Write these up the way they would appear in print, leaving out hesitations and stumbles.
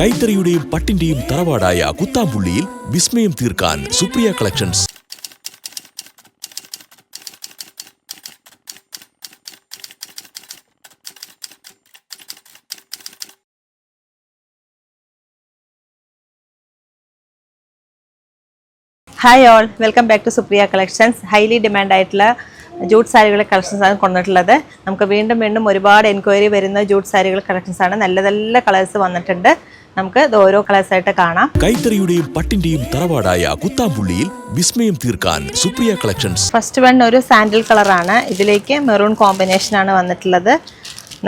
കൈത്തറിയുടെയും പട്ടിന്റെയും തറവാടായ കുത്താമ്പുള്ളിയിൽ വിസ്മയം തീർക്കാൻ Supriya collections. Hi all, welcome back to Supriya collections. Highly demand ആയിട്ടുള്ള ജൂട്ട് സാരികളുടെ കളക്ഷൻസ് ആണ് കൊണ്ടിട്ടുള്ളത്. നമുക്ക് വീണ്ടും ഒരുപാട് എൻക്വയറി വരുന്ന ജൂട്ട് സാരികൾ കളക്ഷൻസ് ആണ്. നല്ല നല്ല കളേഴ്സ് വന്നിട്ടുണ്ട്. നമുക്ക് ഇത് ഓരോ കളേഴ്സ് ആയിട്ട് കാണാം. കൈത്തറിയുടെയും പട്ടിന്റെയും തറവാടായ കുത്താമ്പുള്ളിയിൽ വിസ്മയം തീർക്കാൻ സുപ്രിയ കളക്ഷൻസ്. ഫസ്റ്റ് വൺ ഒരു സാൻഡിൽ കളറാണ്. ഇതിലേക്ക് മെറൂൺ കോമ്പിനേഷൻ ആണ് വന്നിട്ടുള്ളത്.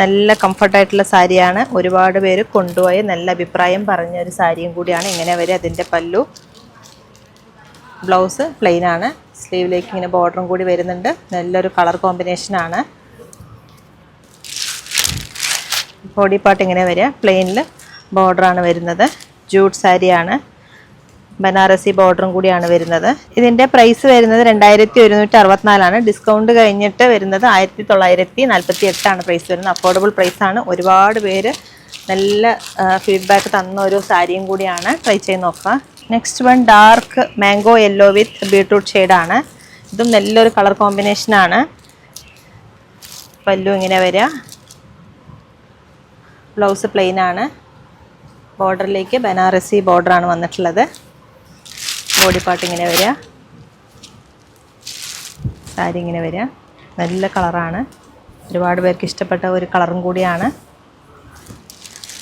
നല്ല കംഫർട്ടായിട്ടുള്ള സാരിയാണ്. ഒരുപാട് പേര് കൊണ്ടുപോയി നല്ല അഭിപ്രായം പറഞ്ഞ ഒരു സാരിയും കൂടിയാണ്. ഇങ്ങനെ വരെ അതിൻ്റെ പല്ലു. ബ്ലൗസ് പ്ലെയിൻ ആണ്. സ്ലീവിലേക്ക് ഇങ്ങനെ ബോർഡറും കൂടി വരുന്നുണ്ട്. നല്ലൊരു കളർ കോമ്പിനേഷനാണ്. ബോഡി പാർട്ട് ഇങ്ങനെ വരിക. പ്ലെയിനിൽ ബോർഡറാണ് വരുന്നത്. ജൂട്ട് സാരിയാണ്. ബനാറസി ബോർഡറും കൂടിയാണ് വരുന്നത്. ഇതിൻ്റെ പ്രൈസ് വരുന്നത് 2164 ഡിസ്കൗണ്ട് കഴിഞ്ഞിട്ട് വരുന്നത് 1948 പ്രൈസ് വരുന്നത്. അഫോർഡബിൾ പ്രൈസാണ്. ഒരുപാട് പേര് നല്ല ഫീഡ്ബാക്ക് തന്ന ഒരു സാരിയും കൂടിയാണ്. ട്രൈ ചെയ്ത് നോക്കുക. Next one dark mango yellow വിത്ത് ബീട്രൂട്ട് ഷെയ്ഡാണ്. ഇതും നല്ലൊരു കളർ കോമ്പിനേഷനാണ്. പല്ലു ഇങ്ങനെ വരിക. ബ്ലൗസ് പ്ലെയിൻ ആണ്. ബോർഡറിലേക്ക് ബനാറസി ബോർഡറാണ് വന്നിട്ടുള്ളത്. ബോഡി പാർട്ട് ഇങ്ങനെ വരിക. സാരി ഇങ്ങനെ വരിക. നല്ല കളറാണ്. ഒരുപാട് പേർക്ക് ഇഷ്ടപ്പെട്ട ഒരു കളറും കൂടിയാണ്.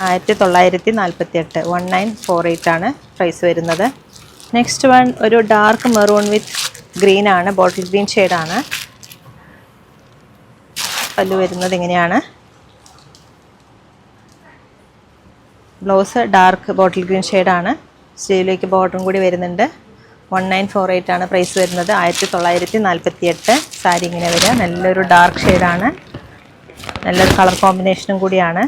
1948 1948 പ്രൈസ് വരുന്നത്. നെക്സ്റ്റ് വൺ ഒരു ഡാർക്ക് മെറൂൺ വിത്ത് ഗ്രീൻ ആണ്. ബോട്ടിൽ ഗ്രീൻ ഷെയ്ഡാണ്. പല്ലു വരുന്നത് ഇങ്ങനെയാണ്. ബ്ലൗസ് ഡാർക്ക് ബോട്ടിൽ ഗ്രീൻ ഷെയ്ഡാണ്. സ്ലീവിലേക്ക് ബോർഡറും കൂടി വരുന്നുണ്ട്. 1948 പ്രൈസ് വരുന്നത്. 1948 സാരി ഇങ്ങനെ വരിക. നല്ലൊരു ഡാർക്ക് ഷെയ്ഡാണ്. നല്ലൊരു കളർ കോമ്പിനേഷനും കൂടിയാണ്.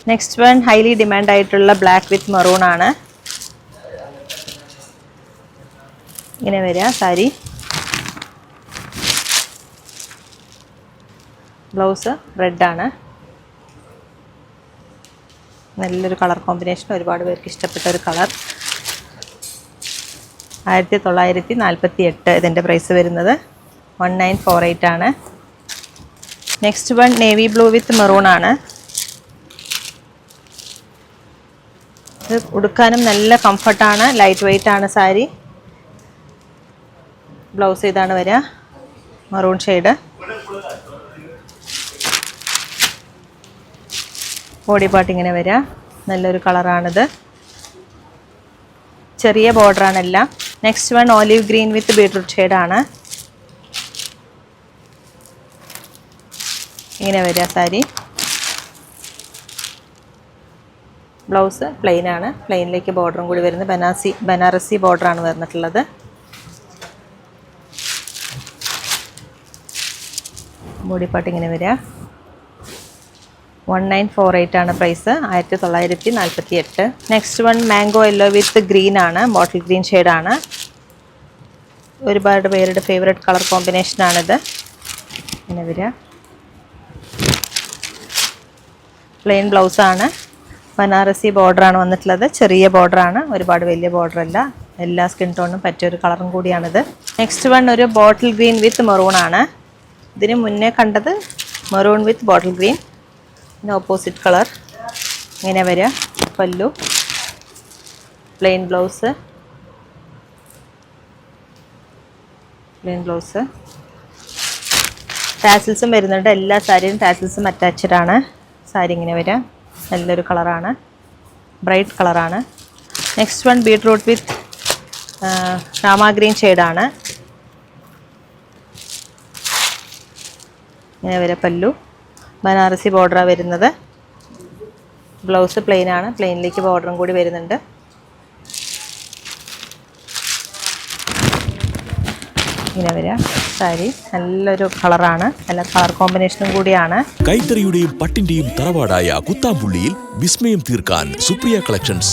നെക്സ്റ്റ് വൺ ഹൈലി ഡിമാൻഡ് ആയിട്ടുള്ള ബ്ലാക്ക് വിത്ത് മെറൂൺ ആണ്. ഇങ്ങനെ വരിക സാരി. ബ്ലൗസ് റെഡ് ആണ്. നല്ലൊരു കളർ കോമ്പിനേഷൻ. ഒരുപാട് പേർക്ക് ഇഷ്ടപ്പെട്ട ഒരു കളർ. 1948 ഇതിൻ്റെ പ്രൈസ് വരുന്നത്. 1948 നെക്സ്റ്റ് വൺ നേവി ബ്ലൂ വിത്ത് മെറൂൺ ആണ്. ഇത് ഉടുക്കാനും നല്ല കംഫർട്ടാണ്. ലൈറ്റ് വെയ്റ്റ് ആണ് സാരി. ബ്ലൗസ് ഇതാണ് വരിക. Maroon shade. ബോഡി പാർട്ട് ഇങ്ങനെ വരിക. നല്ലൊരു കളറാണിത്. ചെറിയ ബോർഡറാണെല്ലാം. Next one olive green with beetroot ഷെയ്ഡാണ്. ഇങ്ങനെ വരിക സാരി. ബ്ലൗസ് പ്ലെയിൻ ആണ്. പ്ലെയിനിലേക്ക് ബോർഡറും കൂടി വരുന്നത്. ബനാറസി ബോർഡറാണ് വന്നിട്ടുള്ളത്. ബോഡി പാർട്ട് ഇങ്ങനെ വരിക. 1948 price. 1948 next one mango yellow with green ആണ്. ബോട്ടിൽ ഗ്രീൻ ഷെയ്ഡാണ്. ഒരുപാട് പേരുടെ ഫേവറേറ്റ് കളർ കോമ്പിനേഷനാണിത്. ഇങ്ങനെ വരിക. പ്ലെയിൻ ബ്ലൗസാണ്. ബനാറസി ബോർഡറാണ് വന്നിട്ടുള്ളത്. ചെറിയ ബോർഡറാണ്. ഒരുപാട് വലിയ ബോർഡറല്ല. എല്ലാ സ്കിൻ ടോണിനും പറ്റിയൊരു കളറും കൂടിയാണിത്. നെക്സ്റ്റ് വൺ ഒരു ബോട്ടിൽ ഗ്രീൻ വിത്ത് മെറൂൺ ആണ്. ഇതിന് മുന്നേ കണ്ടത് മെറൂൺ വിത്ത് ബോട്ടിൽ ഗ്രീൻ. പിന്നെ ഓപ്പോസിറ്റ് കളർ. ഇങ്ങനെ വരിക. പല്ലു പ്ലെയിൻ ബ്ലൗസ്. ടാസിൽസും വരുന്നുണ്ട്. എല്ലാ സാരിയും ടാസിൽസും അറ്റാച്ച്ഡ് ആണ്. സാരി ഇങ്ങനെ വരിക. നല്ലൊരു കളറാണ്. ബ്രൈറ്റ് കളറാണ്. നെക്സ്റ്റ് വൺ ബീട്രൂട്ട് വിത്ത് രാമ ഗ്രീൻ ഷെയ്ഡാണ്. ഇങ്ങനെ വരെ പല്ലു. ബനാറസി ബോർഡറാണ് വരുന്നത്. ബ്ലൗസ് പ്ലെയിൻ ആണ്. പ്ലെയിനിലേക്ക് ബോർഡറും കൂടി വരുന്നുണ്ട്. ഇങ്ങനെ വരിക സാരി. നല്ലൊരു കളറാണ്. നല്ല കളർ കോമ്പിനേഷനും കൂടിയാണ്. കൈത്തറിയുടെയും പട്ടിന്റെയും തറവാടായ കുത്താമ്പുള്ളിയിൽ വിസ്മയം തീർക്കാൻ സുപ്രിയ കളക്ഷൻസ്.